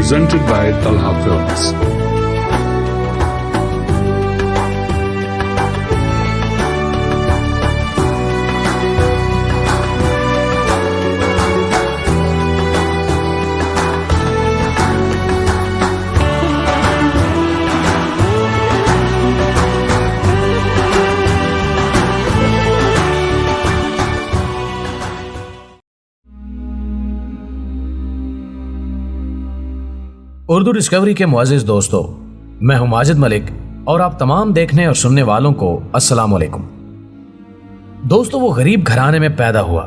presented by Talha Films. Urdu Discovery کے معزز دوستو، میں ہوں ماجد ملک اور آپ تمام دیکھنے اور سننے والوں کو السلام علیکم۔ دوستو، وہ غریب گھرانے میں پیدا ہوا،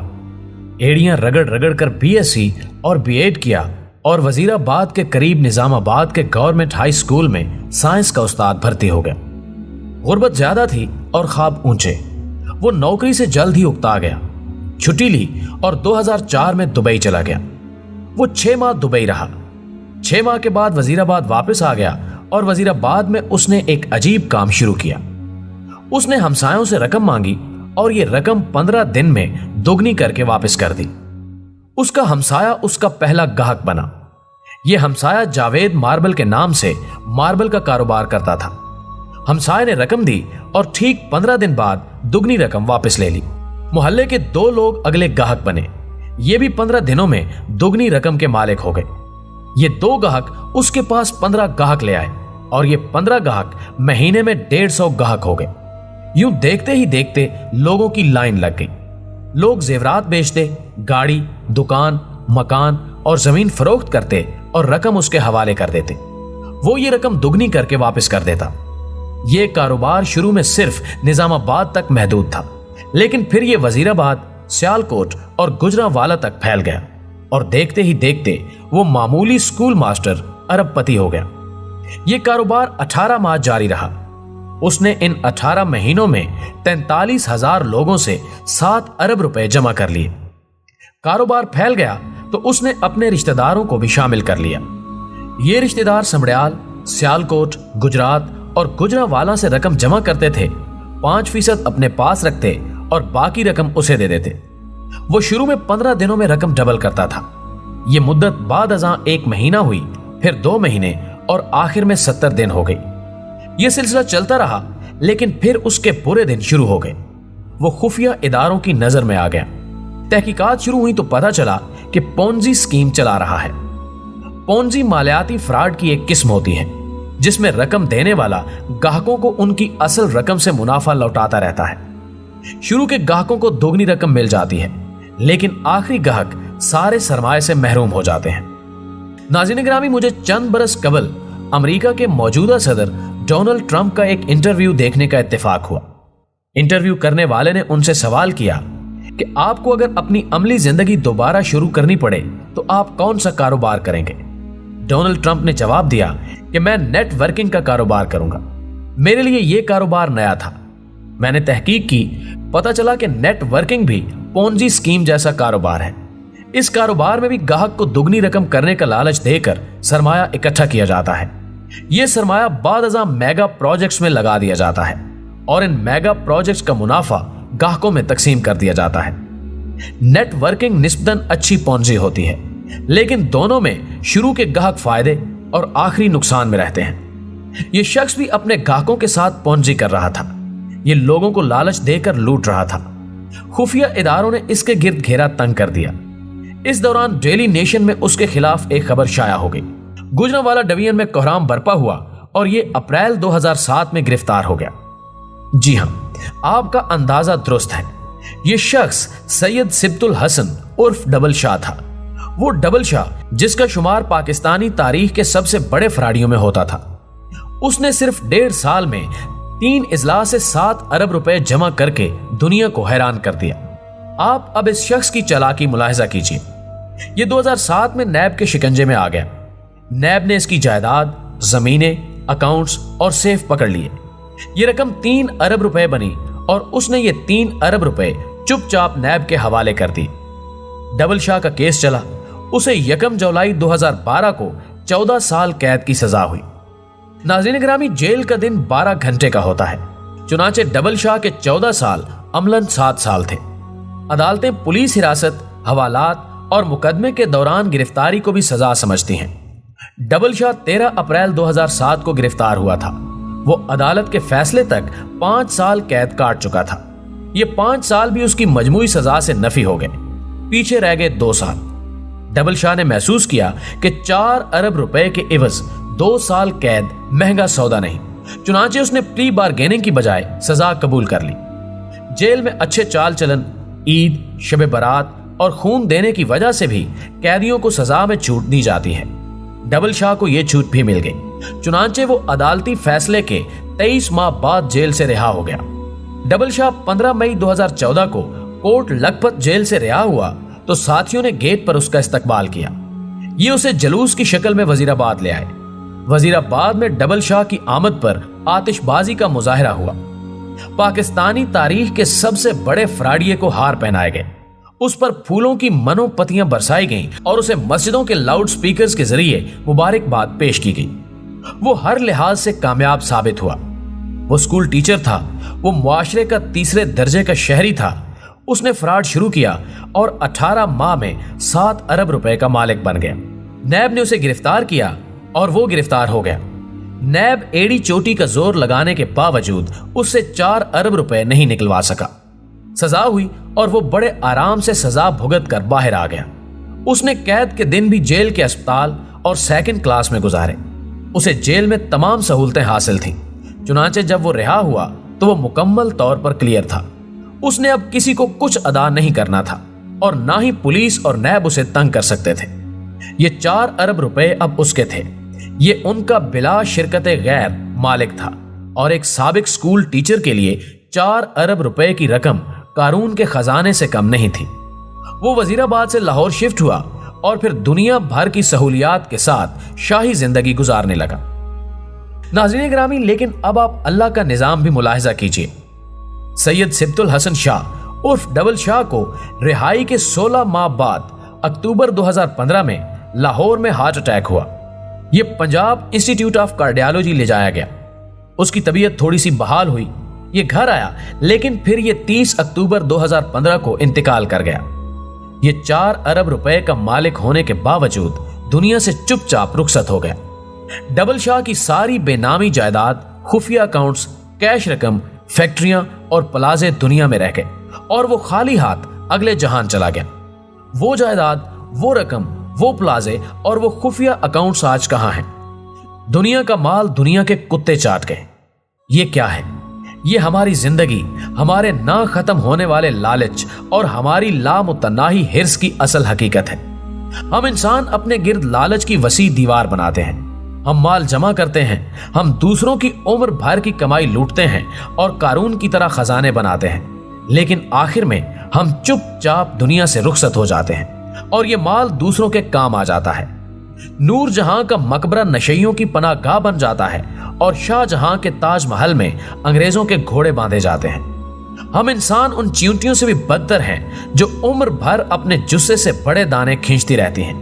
ایڑیاں رگڑ رگڑ کر BSc اور B.Ed کیا اور وزیر آباد کے قریب نظام آباد کے گورنمنٹ ہائی اسکول میں سائنس کا استاد بھرتی ہو گیا۔ غربت زیادہ تھی اور خواب اونچے۔ وہ نوکری سے جلد ہی اکتا گیا، چھٹی لی اور 2004 میں دبئی چلا گیا۔ وہ 6 ماہ دبئی رہا۔ 6 ماہ کے بعد وزیر آباد واپس آ گیا اور وزیر آباد میں اس نے ایک عجیب کام شروع کیا۔ اس نے ہمسایوں سے رقم مانگی اور یہ رقم 15 دن میں دوگنی کر کے واپس کر دی۔ اس کا ہمسایہ اس کا پہلا گاہک بنا۔ یہ ہمسایہ جاوید ماربل کے نام سے ماربل کا کاروبار کرتا تھا۔ ہمسایہ نے رقم دی اور ٹھیک 15 دن بعد دگنی رقم واپس لے لی۔ محلے کے 2 لوگ اگلے گاہک بنے۔ یہ بھی 15 دنوں میں دگنی رقم کے مالک ہو گئے۔ یہ 2 گاہک اس کے پاس 15 گاہک لے آئے اور یہ 15 گاہک مہینے میں 150 گاہک ہو گئے۔ یوں دیکھتے ہی دیکھتے لوگوں کی لائن لگ گئی۔ لوگ زیورات بیچتے، گاڑی، دکان، مکان اور زمین فروخت کرتے اور رقم اس کے حوالے کر دیتے۔ وہ یہ رقم دگنی کر کے واپس کر دیتا۔ یہ کاروبار شروع میں صرف نظام آباد تک محدود تھا، لیکن پھر یہ وزیر آباد، سیالکوٹ اور گجرانوالہ تک پھیل گیا اور دیکھتے ہی دیکھتے وہ معمولی سکول ماسٹر ارب پتی ہو گیا۔ یہ کاروبار 18 ماہ جاری رہا۔ اس نے ان 18 مہینوں میں 43,000 لوگوں سے 7 ارب روپے جمع کر لیے۔ کاروبار پھیل گیا تو اس نے اپنے رشتہ داروں کو بھی شامل کر لیا۔ یہ رشتہ دار سمڑیال، سیالکوٹ، گجرات اور گجرانوالہ سے رقم جمع کرتے تھے، 5% اپنے پاس رکھتے اور باقی رقم اسے دے دیتے۔ وہ شروع میں 15 دنوں میں رقم ڈبل کرتا تھا۔ یہ مدت بعد ازاں 1 مہینہ ہوئی، پھر 2 مہینے اور آخر میں 70 دن ہو گئی۔ یہ سلسلہ چلتا رہا، لیکن پھر اس کے برے دن شروع ہو گئے۔ وہ خفیہ اداروں کی نظر میں آ گیا۔ تحقیقات شروع ہوئی تو پتہ چلا کہ پونزی اسکیم چلا رہا ہے۔ پونزی مالیاتی فراڈ کی ایک قسم ہوتی ہے جس میں رقم دینے والا گاہکوں کو ان کی اصل رقم سے منافع لوٹاتا رہتا ہے۔ شروع کے گاہکوں کو دوگنی رقم مل جاتی ہے، لیکن آخری گاہک سارے سرمایہ سے محروم ہو جاتے ہیں۔ ناظرین گرامی، مجھے چند برس قبل امریکہ کے موجودہ صدر ڈونلڈ ٹرمپ کا ایک انٹرویو دیکھنے کا اتفاق ہوا۔ انٹرویو کرنے والے نے ان سے سوال کیا کہ آپ کو اگر اپنی عملی زندگی دوبارہ شروع کرنی پڑے تو آپ کون سا کاروبار کریں گے؟ ڈونلڈ ٹرمپ نے جواب دیا کہ میں نیٹ ورکنگ کا کاروبار کروں گا۔ میرے لیے یہ کاروبار نیا تھا۔ میں نے تحقیق کی، پتہ چلا کہ نیٹ ورکنگ بھی پونزی اسکیم جیسا کاروبار ہے۔ اس کاروبار میں بھی گاہک کو دگنی رقم کرنے کا لالچ دے کر سرمایہ اکٹھا کیا جاتا ہے۔ یہ سرمایہ بعد ازاں میگا پروجیکٹس میں لگا دیا جاتا ہے اور ان میگا پروجیکٹس کا منافع گاہکوں میں تقسیم کر دیا جاتا ہے۔ نیٹ ورکنگ نسبتاً اچھی پونزی ہوتی ہے، لیکن دونوں میں شروع کے گاہک فائدے اور آخری نقصان میں رہتے ہیں۔ یہ شخص بھی اپنے گاہکوں کے ساتھ پونزی کر رہا تھا۔ یہ لوگوں کو لالچ دے کر لوٹ رہا تھا۔ خفیہ اداروں نے اس کے گرد گھیرا تنگ کر دیا۔ اس دوران ڈیلی نیشن میں اس کے خلاف ایک خبر شائع ہو گئی۔ گجرانوالہ ڈویژن میں کوحرام برپا ہوا اور یہ اپریل 2007 میں گرفتار ہو گیا۔ جی ہاں، آپ کا اندازہ درست ہے۔ یہ شخص سید سبت الحسن عرف ڈبل شاہ تھا۔ وہ ڈبل شاہ جس کا شمار پاکستانی تاریخ کے سب سے بڑے فراڈیوں میں ہوتا تھا۔ اس نے صرف 1.5 سال میں 3 اضلاع سے 7 ارب روپے جمع کر کے دنیا کو حیران کر دیا۔ آپ اب اس شخص کی چالاکی ملاحظہ کیجیے۔ یہ 2007 میں نیب کے شکنجے میں آ گیا۔ نیب نے اس کی جائیداد، زمینیں، اکاؤنٹس اور سیف پکڑ لیے۔ یہ رقم 3 ارب روپے بنی اور اس نے یہ 3 ارب روپے چپ چاپ نیب کے حوالے کر دی۔ ڈبل شاہ کا کیس چلا۔ اسے 1 جولائی 2012 کو 14 سال قید کی سزا ہوئی۔ ناظرین گرامی، جیل کا دن 12 گھنٹے کا ہوتا ہے، چنانچہ ڈبل شاہ کے 14 سال عملاً 7 سال تھے۔ عدالتیں پولیس حراست، حوالات اور مقدمے کے دوران گرفتاری کو بھی سزا سمجھتی ہیں۔ डबल शाह 13 अप्रैल 2007 को गिरफ्तार हुआ था। वो अदालत के फैसले तक 5 साल कैद काट चुका था। ये 5 साल भी उसकी मजमूई सजा से नफी हो गए, पीछे रह गए 2 साल। डबल शाह ने महसूस किया कि 4 अरब रुपए के इवज 2 साल कैद महंगा सौदा नहीं, चुनांचे उसने प्री बारगेनिंग की बजाय सजा कबूल कर ली। जेल में अच्छे चाल चलन, ईद, शब बारात और खून देने की वजह से भी कैदियों को सजा में छूट दी जाती है। डबल शाह को यह छूट भी मिल गई, चुनांचे वो अदालती फैसले के 23 माह बाद जेल से रिहा हो गया। डबल शाह 15 मई 2014 को कोट लखपत जेल से रिहा हुआ तो साथियों ने गेट पर उसका इस्तकबाल किया। ये उसे जलूस की शक्ल में वजीराबाद ले आए। वजीराबाद में डबल शाह की आमद पर आतिशबाजी का मुजाहरा हुआ। पाकिस्तानी तारीख के सबसे बड़े फ्राडिये को हार पहनाए गए, उस पर फूलों की मनोपतियां बरसाई गईं और उसे मस्जिदों के लाउड स्पीकर्स के जरिए मुबारकबाद पेश की गई। वो हर लिहाज से कामयाब साबित हुआ। वो स्कूल टीचर था, वो मुआशरे का 3रे दर्जे का शहरी था। उसने फ्रॉड शुरू किया और 18 माह में 7 अरब रुपए का मालिक बन गया। नैब ने उसे गिरफ्तार किया और वो गिरफ्तार हो गया। नैब एड़ी चोटी का जोर लगाने के बावजूद उससे 4 अरब रुपए नहीं निकलवा सका। सजा हुई और वो बड़े आराम से सजा भुगत कर बाहर आ गया। उसने कैद के दिन भी जेल के अस्पताल और 2nd क्लास में गुजारे। उसे जेल में तमाम सहूलतें हासिल थीं। चुनांचे जब वो रिहा हुआ तो वो मुकम्मल तौर पर क्लियर था। उसने अब किसी को कुछ अदा नहीं करना था और ना ही पुलिस और नैब उसे तंग कर सकते थे। ये 4 अरब रुपए अब उसके थे। ये उनका बिला शिरकते गैर मालिक था और एक साबिक स्कूल टीचर के लिए 4 अरब रुपए की रकम कानून के खजाने से कम नहीं थी। वो वजीराबाद से लाहौर शिफ्ट हुआ और फिर दुनिया भर की सहूलियात के साथ शाही जिंदगी गुजारने लगा। नाज़रीन ग्रामी, लेकिन अब आप अल्लाह का निजाम भी मुलाहिजा कीजिए। सैयद सिब्तुल हसन शाह उर्फ डबल शाह को रिहाई के 16 माह बाद अक्टूबर 2015 में लाहौर में हार्ट अटैक हुआ। ये पंजाब इंस्टीट्यूट ऑफ कार्डियोलॉजी ले जाया गया। उसकी तबीयत थोड़ी सी बहाल हुई, ये घर आया, लेकिन फिर ये 30 अक्टूबर 2015 को इंतकाल कर गया। ये 4 अरब रुपए का मालिक होने के बावजूद दुनिया से चुपचाप रुखसत हो गया। डबल शाह की सारी बेनामी जायदाद, खुफिया अकाउंट्स, कैश रकम, फैक्ट्रियां और प्लाजे दुनिया में रह गए और वो खाली हाथ अगले जहान चला गया। वो जायदाद, वो रकम, वो प्लाजे और वो खुफिया अकाउंट्स आज कहां हैं? दुनिया का माल दुनिया के कुत्ते चाट गए। ये क्या है? ये हमारी जिंदगी, हमारे ना खत्म होने वाले लालच और हमारी लामुतनाही हिर्स की असल हकीकत है। हम इंसान अपने गिर्द लालच की वसी दीवार बनाते हैं। हम माल जमा करते हैं, हम दूसरों की उम्र भर की कमाई लूटते हैं और कारून की तरह खजाने बनाते हैं, लेकिन आखिर में हम चुपचाप दुनिया से रुखसत हो जाते हैं और ये माल दूसरों के काम आ जाता है। नूर जहां का मकबरा नशइयों की पनाहगाह बन जाता है और शाहजहां के ताजमहल में अंग्रेजों के घोड़े बांधे जाते हैं। हम इंसान उन चींटियों से भी बदतर हैं जो उम्र भर अपने जुस्से से बड़े दाने खींचती रहती हैं,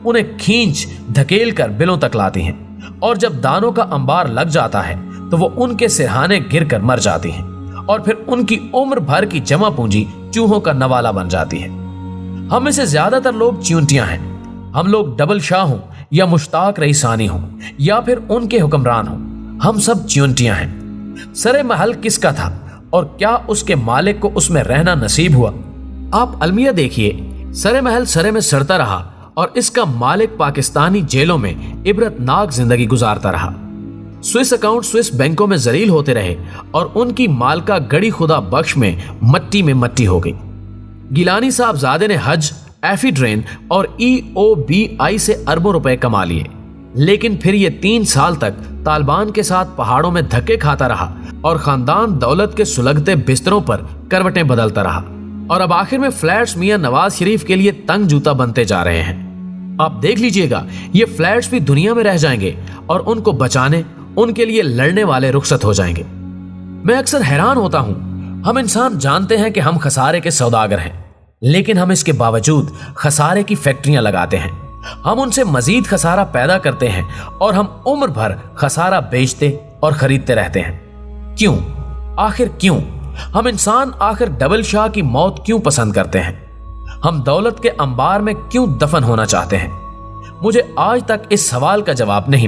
उन्हें खींच धकेल कर बिलों तक लाती हैं और जब दानों का अंबार लग जाता है तो वो उनके सिरहाने गिर कर मर जाती हैं और फिर उनकी उम्र भर की जमा पूंजी चूहों का नवाला बन जाती है। हम में से ज्यादातर लोग चींटियां हैं। हम लोग डबल शाह हों या मुश्ताक रईसानी हों या फिर उनके हुक्मरान हों, हम सब चींटियां हैं। सरे महल किसका था और क्या उसके मालिक को उसमें रहना नसीब हुआ? आप अलमिया देखिए, सरे महल सरे में सड़ता रहा और इसका मालिक पाकिस्तानी जेलों में इबरतनाक जिंदगी गुजारता रहा। स्विस अकाउंट स्विस बैंकों में जलील होते रहे और उनकी मालका गड़ी खुदा बख्श में मट्टी हो गई। गिलानी साहबजादे ने हज, एफिड्रेन और EOBI से अरबों रुपए कमा लिए, लेकिन फिर ये 3 साल तक तालिबान के साथ पहाड़ों में धक्के खाता रहा और खानदान दौलत के सुलगते बिस्तरों पर करवटें बदलता रहा और अब आखिर में फ्लैट्स मियां नवाज शरीफ के लिए तंग जूता बनते जा रहे हैं। आप देख लीजिएगा, ये फ्लैट्स भी दुनिया में रह जाएंगे और उनको बचाने, उनके लिए लड़ने वाले रुखसत हो जाएंगे। मैं अक्सर हैरान होता हूं, हम इंसान जानते हैं कि हम खसारे के सौदागर हैं, लेकिन हम इसके बावजूद खसारे की फैक्ट्रियां लगाते हैं। हम उनसे मजीद खसारा पैदा करते हैं और हम उम्र भर खसारा बेचते और खरीदते रहते हैं। क्यों? आखिर क्यों? हम इंसान आखिर डबल शाह की मौत क्यों पसंद करते हैं? हम दौलत के अंबार में क्यों दफन होना चाहते हैं? مجھے آج تک اس سوال کا جواب نہیں ملا۔